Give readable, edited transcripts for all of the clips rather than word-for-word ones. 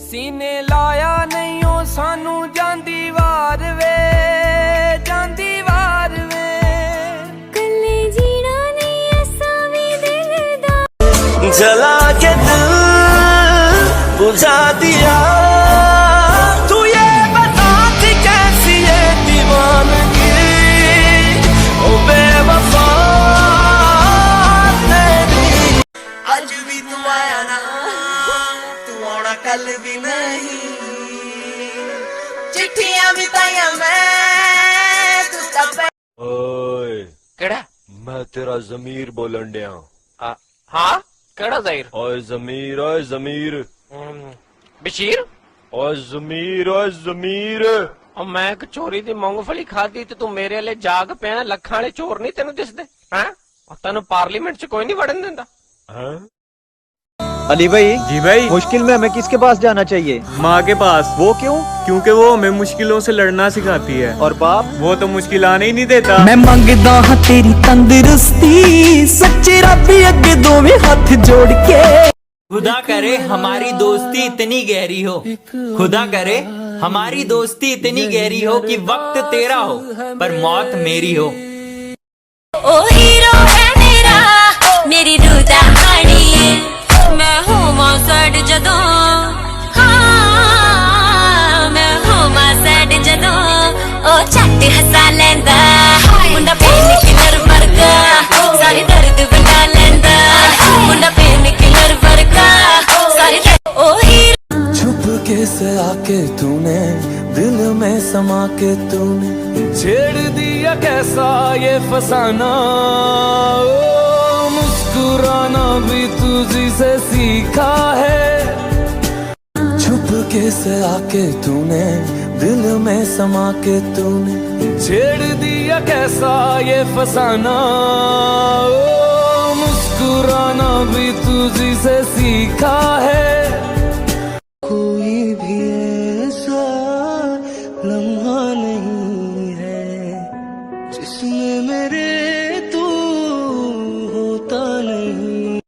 सीने लाया नहीं हो सानू जांदी वार वे कल्ले जीना नहीं ऐसा भी दिल दा जला के दिल बुझा दिया तू ये बता कि कैसी है दीवानगी ओ बेवफा तेरी आज भी तू आया ना तू आना कल भी नहीं चिट्ठियां भी ताया मैं तू तब ओए केड़ा मैं तेरा जमीर बोलन डिया हाँ केड़ा ज़हीर ओए जमीर बशीर ओए जमीर और मैं एक चोरी दी मूंगफली खादी ते तू मेरे वाले जाग पिया लखां वाले चोर नहीं तेन दिसदे हैं और तेन पार्लीमेंट च कोई नहीं वड़न दिंदा हैं अली भाई जी भाई, मुश्किल में हमें किसके पास जाना चाहिए? माँ के पास। वो क्यों? क्योंकि वो हमें मुश्किलों से लड़ना सिखाती है। और बाप? वो तो मुश्किल आने ही नहीं देता। मैं मंगदा हाँ तेरी तंदुरुस्ती सच्चे रब्बी अगे दोवें हाथ जोड़ के खुदा करे हमारी दोस्ती इतनी गहरी हो, खुदा करे हमारी दोस्ती इतनी गहरी हो कि वक्त तेरा हो पर मौत मेरी हो। ओ हीरो है मेरा मेरी रूदा हानी मैं होवां सैड जदों हाँ मैं होवां सैड जदों ओ झट हसा लैंदा मुंडा पेन किलर वर्गा सारी दर्द बना लैंदा मुंडा पेन किलर वर्गा सारी ओ हीरो छुप के से आके तूने दिल में समा के तूने छेड़ दिया कैसा ये फसाना ओ मुस्कुराना भी तुझी से सीखा है छुप के से आके तूने दिल में समा के तूने छेड़ दिया कैसा ये फसाना ओ मुस्कुराना भी तुझी से सीखा है कोई भी ऐसा लम्हा नहीं है जिसमें मेरे तू होता नहीं।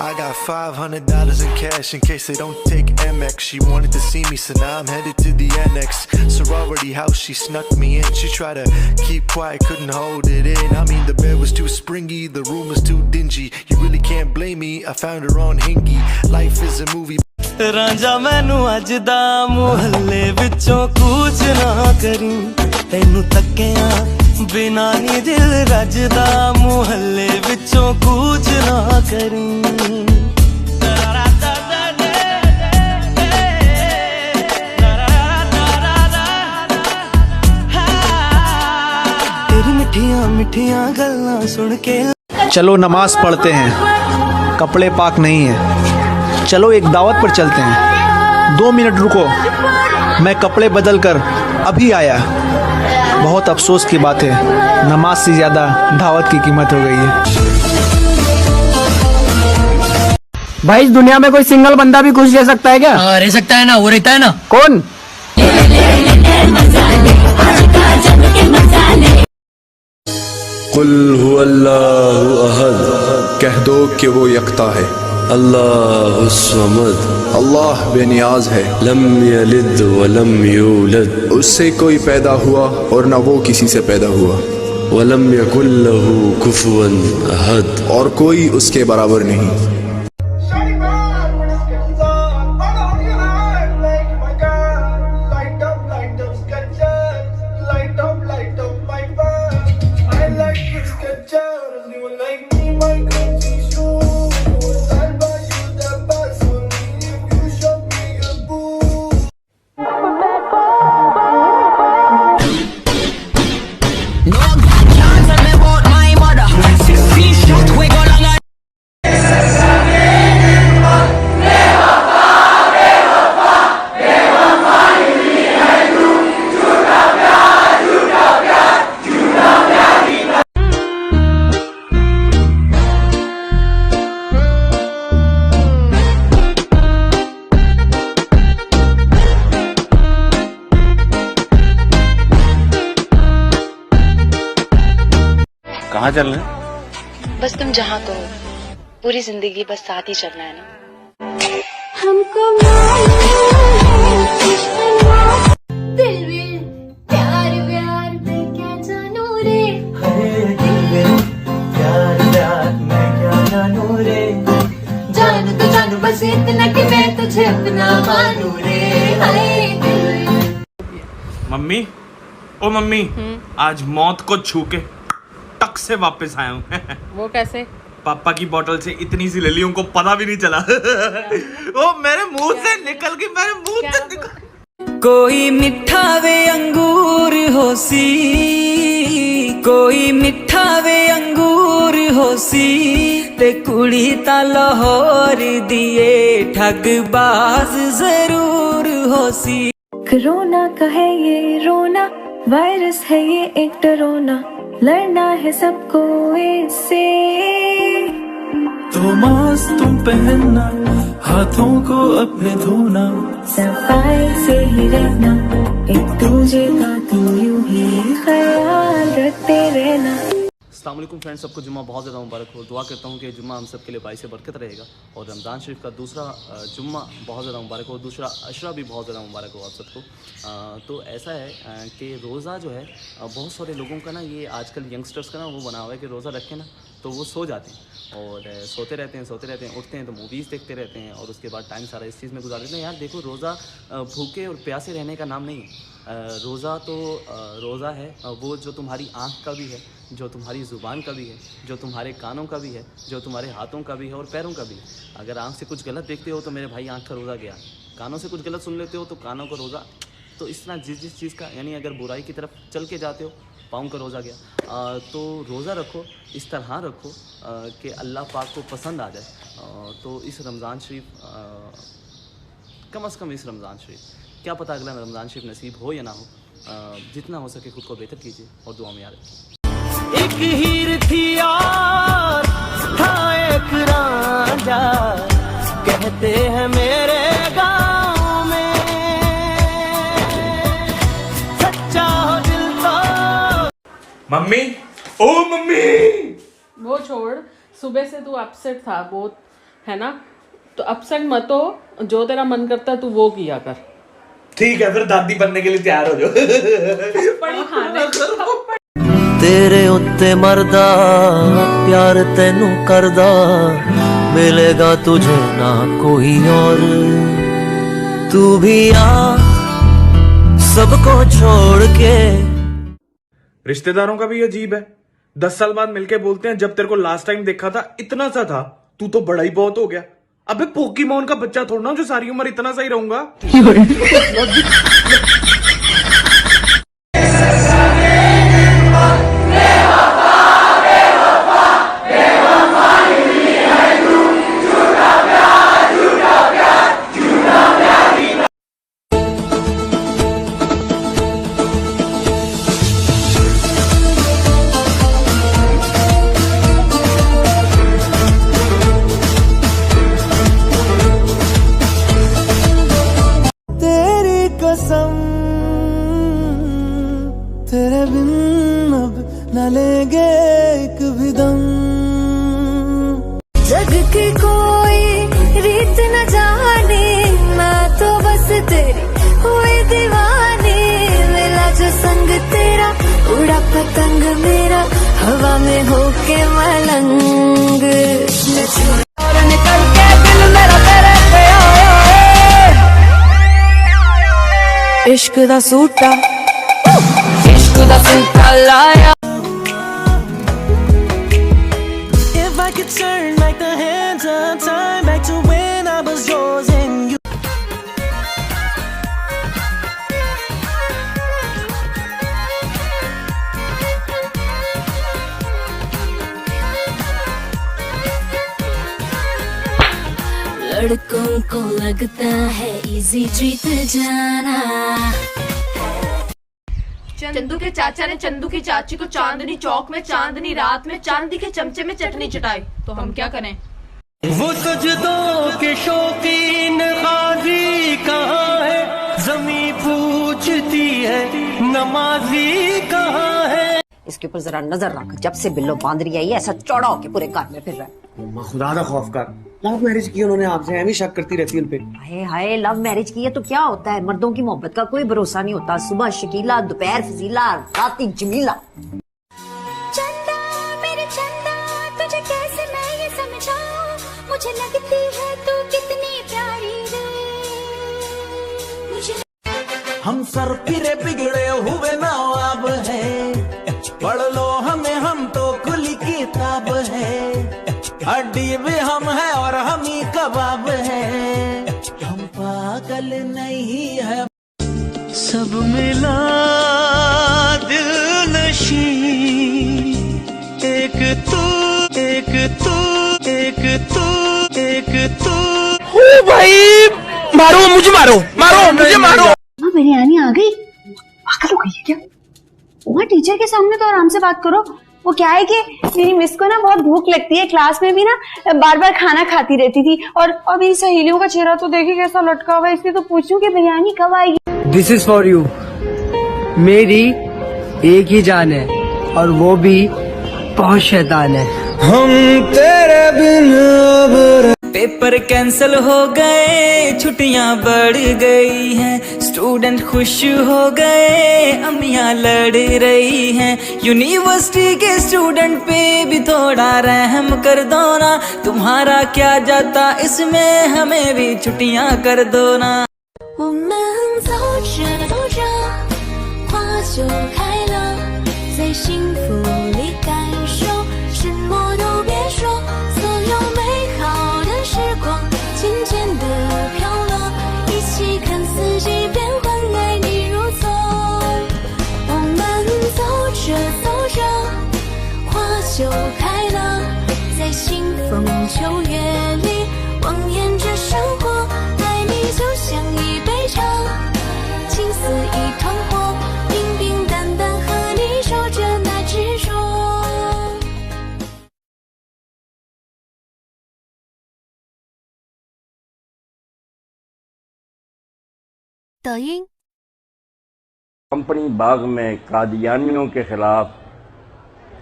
I got $500 in cash in case they don't take Amex. She wanted to see me, so now I'm headed to the annex. Sorority house, she snuck me in. She tried to keep quiet, couldn't hold it in. I mean, the bed was too springy, the room was too dingy. You really can't blame me, I found her on Hingy. Life is a movie. Ranjha ਮੈਨੂੰ ਅੱਜ ਦਾ ਮੁਹੱਲੇ ਵਿੱਚੋਂ ਕੂਚ ਨਾ ਕਰੀ ਤੈਨੂੰ ਤੱਕਿਆ ਬਿਨਾ ਨੀ ਦਿਲ ਰੱਜਦਾ ਮੁਹੱਲੇ ਵਿੱਚੋਂ ਕੂਚ ਨਾ ਕਰੀ तेरी मिठियां मिठियां गल्लां सुन के चलो नमाज पढ़ते हैं। कपड़े पाक नहीं है, चलो एक दावत पर चलते हैं। 2 मिनट रुको, मैं कपड़े बदल कर अभी आया। बहुत अफसोस की बात है, नमाज से ज्यादा दावत की कीमत हो गई है। भाई इस दुनिया में कोई सिंगल बंदा भी खुश रह सकता है क्या? रह सकता है ना, वो रहता है ना। कौन? कुल हुवल्लाहु अहद, कह दो कि वो यकता है। अल्लाहु समद, अल्लाह बेनियाज है। लम यलिद व लम यूलद, उससे कोई पैदा हुआ और न वो किसी से पैदा हुआ। वलम यकुल लहू कुफुवन अहद, और कोई उसके बराबर नहीं। कहाँ चल रहे हैं? बस तुम जहाँ कहो। पूरी जिंदगी बस साथ ही चलना है ना। हमको दिल में प्यार प्यार में क्या जानू रे, जानू तो जानू बस इतना कि मैं तुझे अपना मानू रे। हाय दिल। मम्मी, ओ मम्मी, आज मौत को छू के टक से वापस आया हूँ। वो कैसे? पापा की बोतल से इतनी सी ले ली, उनको पता भी नहीं चला। वो मेरे मुंह से निकल गई, मेरे मुंह से निकल। कोई मिठा वे अंगूर होसी, कोई मिठा वे अंगूर होसी, ते कुड़ी ता लाहौर दिए ठगबाज जरूर होसी। कोरोना का है ये रोना, वायरस है ये एक डरोना, लड़ना है सबको इससे। तो मास्क तुम पहनना, हाथों को अपने धोना, सफाई से ही रहना, एक दूजे का तो यूं ही ख्याल रखते रहना। अस्सलाम वालेकुम फ्रेंड्स, सबको जुम्मा बहुत ज़्यादा मुबारक हो। दुआ करता हूँ कि जुम्मा हम सब के लिए बाई से बरकत रहेगा और रमज़ान शरीफ का दूसरा जुम्मा बहुत ज़्यादा मुबारक हो, दूसरा अशरा भी बहुत ज़्यादा मुबारक हो आप सबको। तो ऐसा है कि रोज़ा जो है बहुत सारे लोगों का ना, ये आजकल यंगस्टर्स का ना वो बना हुआ है कि रोज़ा रखें ना तो वो सो जाते हैं और सोते रहते हैं, उठते हैं तो मूवीज़ देखते रहते हैं और उसके बाद टाइम सारा इस चीज़ में गुजार देते हैं। यार देखो, रोज़ा भूखे और प्यासे रहने का नाम नहीं है। रोज़ा तो रोज़ा है वो जो तुम्हारी आँख का भी है, जो तुम्हारी ज़ुबान का भी है, जो तुम्हारे कानों का भी है, जो तुम्हारे हाथों का भी है और पैरों का भी है। अगर आँख से कुछ गलत देखते हो तो मेरे भाई आँख का रोज़ा गया, कानों से कुछ गलत सुन लेते हो तो कानों का रोज़ा। तो इस तरह जिस चीज़ का, यानी अगर बुराई की तरफ चल के जाते हो पाँव का रोज़ा गया। तो रोज़ा रखो, इस तरह रखो कि अल्लाह पाक को पसंद आ जाए। तो इस रमज़ान शरीफ कम से कम इस रमज़ान शरीफ, क्या पता अगला रमज़ान शरीफ नसीब हो या ना हो, जितना हो सके खुद को बेहतर कीजिए और दुआ में याद रखिए। एक हीर थी और था एक रांझा, कहते हैं मेरे गाँव में, सच्चा हो दिल तो। मम्मी, ओ मम्मी। वो छोड़, सुबह से तू अपसेट था बहुत, है ना? तो अपसेट मत हो, जो तेरा मन करता है तू वो किया कर। ठीक है, फिर दादी बनने के लिए तैयार हो जाओ। बड़ी खाने तेरे उत्ते मरदा प्यार तेनू करदा, मिलेगा तुझे ना कोई और। तू भी आ सबको छोड़ के। रिश्तेदारों का भी अजीब है, 10 साल बाद मिलके बोलते हैं जब तेरे को लास्ट टाइम देखा था इतना सा था, तू तो बड़ा ही बहुत हो गया। अबे पोकीमोन का बच्चा थोड़ा ना जो सारी उम्र इतना सा ही रहूंगा। तेरे बिन अब न लेंगे एक भी दम। जग की कोई रीत न जाने, मैं तो बस तेरी हुई दीवानी। मिला जो संग तेरा, उड़ा पतंग मेरा, हवा में होके मलंग। और निकल के दिल मेरा तेरे पे आया, इश्क दा सूटा, इश्क दा सूटा लाया। If I could turn back the hands of time back to when I was yours and you. लड़कों को लगता है इजी ट्रीट जाना। चंदू के चाचा ने चंदू की चाची को चांदनी चौक में चांदनी रात में चांदी के चमचे में चटनी चटाई, तो हम क्या करें? वो सजदों के शौकीन गाजी कहाँ है, जमी पूछती है नमाजी कहाँ है। इसके ऊपर जरा नजर रख, जब से बिल्लो बांदरी आई है ऐसा चौड़ा होके पूरे घर में फिर रहा है। खुदा दा खौफ कर, लव मैरिज की उन्होंने आपसे, ऐਵੇਂ शक करती रहती है उन पे। हाय हाय, लव मैरिज की है तो क्या होता है, मर्दों की मोहब्बत का कोई भरोसा नहीं होता, सुबह शकीला, दोपहर फजीला, रात जमीला। चंदा मेरे चंदा, तुझे कैसे मैं ये समझाऊं, मुझे लगती है तू कितनी प्यारी है। हम सर फिरे बिगड़े हुए नवाब है, पढ़ लो हमें, हम तो खुली किताब है, हड्डी भी हम है और हम ही कबाब है, हम पागल नहीं है। सब मिला दिल नशी, एक तू एक तू एक तू एक तू। ओ भाई, मारो मुझे, मारो मारो मुझे, मारो। बिरयानी आ गई, पागल हो गई है क्या? वहाँ टीचर के सामने तो आराम से बात करो। वो क्या है कि मेरी मिस को ना बहुत भूख लगती है, क्लास में भी ना बार बार खाना खाती रहती थी, और अभी सहेलियों का चेहरा तो देखिए कैसा लटका हुआ है, इसलिए तो पूछूं कि बिरयानी कब आएगी। This is for you. मेरी एक ही जान है और वो भी बहुत शैतान है। हम तेरे बिन पेपर कैंसिल हो गए, छुट्टियां बढ़ गई हैं, स्टूडेंट खुश हो गए, अम्मियां लड़ रही हैं, यूनिवर्सिटी के स्टूडेंट पे भी थोड़ा रहम कर दो ना, तुम्हारा क्या जाता इसमें, हमें भी छुट्टियां कर दो ना। 我们走着走着，花就开了，在幸福里感受，什么都别说，所有美好的时光渐渐地飘落，一起看四季变换，爱你如从。我们走着走着，花就开了，在清风秋月里望眼着生活，爱你就像一杯茶，情似一团火，平平淡淡和你守着那执着。抖音 कंपनी बाग में कादियानियों के खिलाफ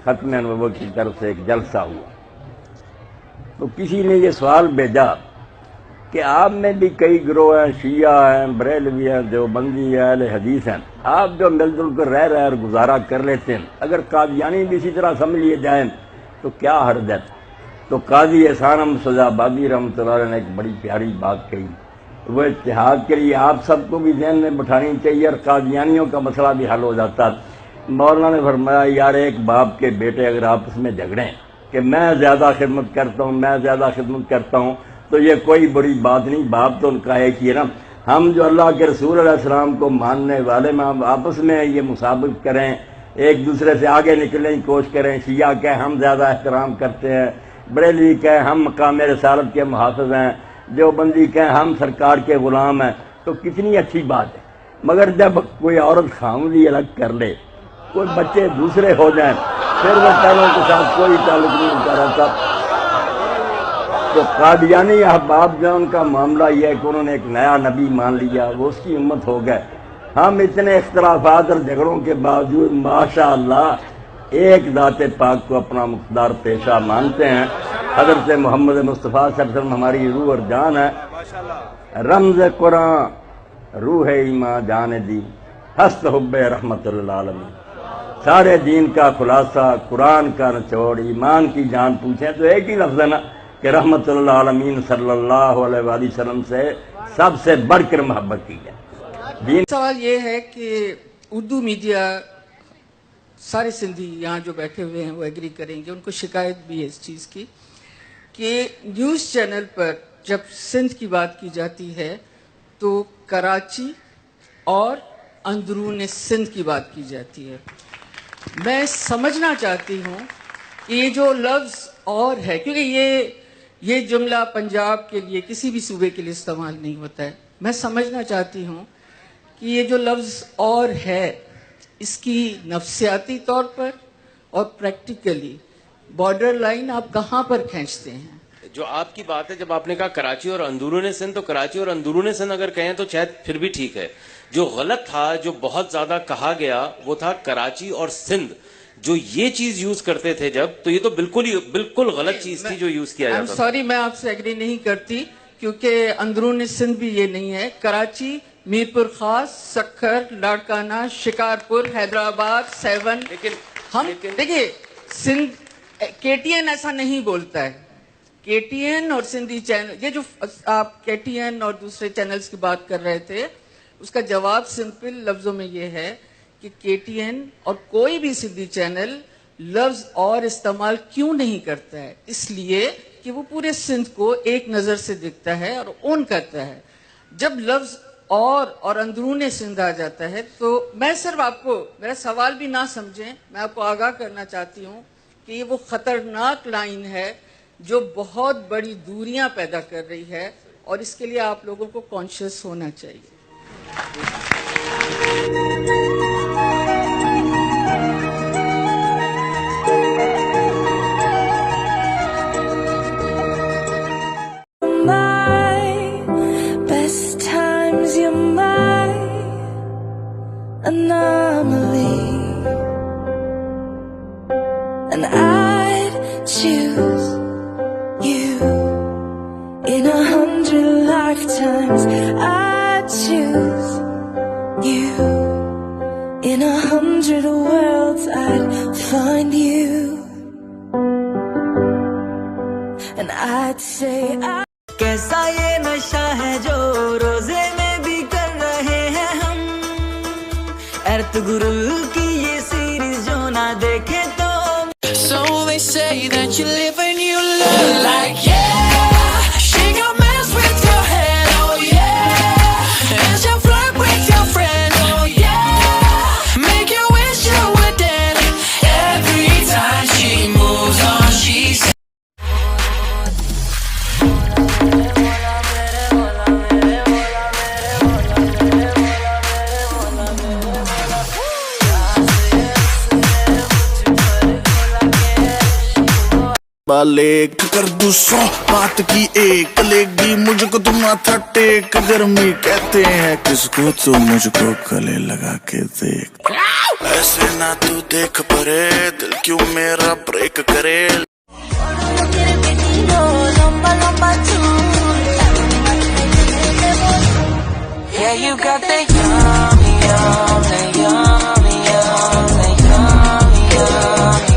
खत्म नबुव्वत की तरफ से एक जलसा हुआ, तो किसी ने ये सवाल भेजा कि आप में भी कई गिरोह हैं, शिया हैं, बरेलवी हैं, देवबंदी हैं, अहले हदीस हैं, आप जो मिलजुल कर रह रहे और गुजारा कर लेते हैं, अगर कादियानी भी इसी तरह समझ लिए जाएं तो क्या हर्ज है। तो काजी एहसान अहमद सजाबादी रहमतुल्लाह अलैह ने एक बड़ी प्यारी बात कही, वो इत्तेहाद के लिए आप सबको भी ध्यान में बिठानी चाहिए और कादियानियों का मसला भी हल हो जाता। मौलाना ने फरमाया, यार एक बाप के बेटे अगर आपस में झगड़े कि मैं ज्यादा खिदमत करता हूँ, मैं ज्यादा खिदमत करता हूँ, तो ये कोई बड़ी बात नहीं, बाप तो उनका एक ही है ना। हम जो अल्लाह के रसूल अलैहिस्सलाम को मानने वाले में हम आपस में ये मुसाबिक करें, एक दूसरे से आगे निकलने की कोशिश करें। शिया कहे हम ज्यादा एहतराम करते हैं, बरेलवी कहे हम मकाम रिसालत के मुहाफ़िज़ हैं, जो बंदी कहें हम सरकार के गुलाम हैं, तो कितनी अच्छी बात है। मगर जब कोई औरत खामदी अलग कर ले, कोई बच्चे दूसरे हो जाएं, फिर वो पहलों के साथ कोई ताल्लुक नहीं उनका रहता। तो कादियानी अहबाब जो उनका मामला यह है कि उन्होंने एक नया नबी मान लिया, वो उसकी उम्मत हो गए। हम इतने इख्तलाफात और झगड़ों के बावजूद माशाअल्लाह एक दाते पाक को अपना मुख्तार पेशा मानते हैं। हज़रत मोहम्मद मुस्तफ़ा सल्लल्लाहु अलैहि वसल्लम हमारी रूह और जान है, रमज़ कुरान रूह ईमान जान दी, हस्त हुब्बे रहमतुल आलमीन। सारे दीन का खुलासा, कुरान का निचोड़, ईमान की जान पूछें तो एक ही लफ्ज़ है ना कि रहमतुल आलमीन सल्लल्लाहु अलैहि वसल्लम से सबसे बढ़कर मोहब्बत की है। सवाल ये है कि उर्दू मीडिया, सारे सिंधी यहाँ जो बैठे हुए हैं वो एग्री करेंगे, उनको शिकायत भी है इस चीज़ की कि न्यूज़ चैनल पर जब सिंध की बात की जाती है तो कराची और अंदरून सिंध की बात की जाती है। मैं समझना चाहती हूँ कि ये जो लफ्ज़ और है, क्योंकि ये जुमला पंजाब के लिए किसी भी सूबे के लिए इस्तेमाल नहीं होता है, मैं समझना चाहती हूँ कि ये जो लफ्ज़ और है इसकी नफ्सियाती तौर पर और प्रैक्टिकली बॉर्डर लाइन आप कहाँ पर खींचते हैं। जो आपकी बात है, जब आपने कहा कराची और अंदरून सिंध, तो कराची और अंदरून सिंध अगर कहें तो शायद फिर भी ठीक है। जो गलत था, जो बहुत ज्यादा कहा गया, वो था कराची और सिंध। जो ये चीज यूज करते थे जब, तो ये तो बिल्कुल गलत चीज थी जो यूज किया जाता था। सॉरी, मैं आपसे एग्री नहीं करती, क्योंकि अंदरून सिंध भी ये नहीं है। कराची, मीरपुर खास, सक्खर, लाड़काना, शिकारपुर, हैदराबाद, 7, लेकिन हम देखिए सिंध, KTN ऐसा नहीं बोलता है। KTN और सिंधी चैनल, ये जो आप KTN और दूसरे चैनल्स की बात कर रहे थे, उसका जवाब सिंपल लफ्जों में ये है कि KTN और कोई भी सिंधी चैनल लफ्ज और इस्तेमाल क्यों नहीं करता है? इसलिए कि वो पूरे सिंध को एक नजर से देखता है और ओन करता है। जब लफ्ज और अंदरून सिंध आ जाता है, तो मैं सिर्फ आपको, मेरा सवाल भी ना समझें, मैं आपको आगाह करना चाहती हूँ कि ये वो खतरनाक लाइन है जो बहुत बड़ी दूरियां पैदा कर रही है, और इसके लिए आप लोगों को कॉन्शियस होना चाहिए। Anomaly, and I'd choose you in 100 lifetimes. I'd choose you in 100 worlds. I'd find you, and I'd say कैसा ये नशा है जो रोजे में भी कर रहे हैं हम, अर्तुगरुल की ये सीरीज जो ना देखे तो। So they say that you live and you look like, yeah, she got mess with your head, oh yeah, and she'll flirt with your friend, oh yeah, make you wish you were dead. Every time she moves on, she's black कर दूसरों बात की एक लेगी मुझको तुम माथा take. गर्मी कहते हैं किसको, तो मुझको गले लगा के देख। ऐसे ना तू देख परे, दिल क्यों मेरा ब्रेक करे। yeah, you got the yummy, yummy, yummy, yummy, yummy, yummy.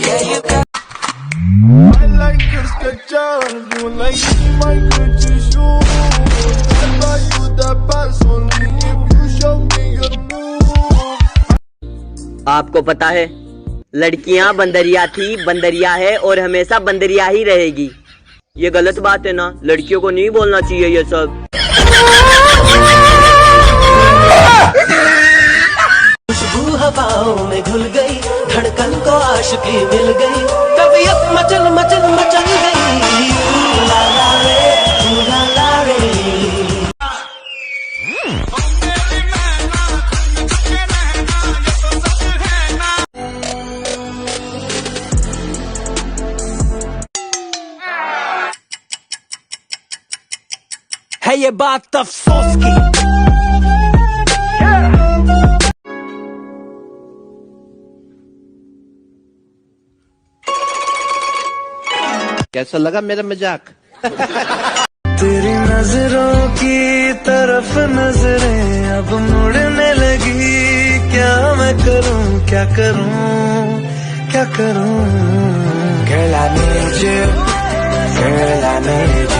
Yeah, you got. I like उसका चाल, you like my Gucci shoes. I buy you that pass only if you show me your move. आपको पता है लड़कियां बंदरिया थी, बंदरिया है और हमेशा बंदरिया ही रहेगी। ये गलत बात है ना, लड़कियों को नहीं बोलना चाहिए ये सब। खुशबू हवाओं में घुल गई, धड़कन को आशिकी मिल गई, तबीयत मचल मचल मचल गई। ला ला रे, ला ला रे। है ये बात अफसोस की। कैसा लगा मेरा मजाक? तेरी नजरों की तरफ नजरें अब मुड़ने लगी, क्या मैं करूं क्या करूं क्या करूं। Girl I need you, girl I need you.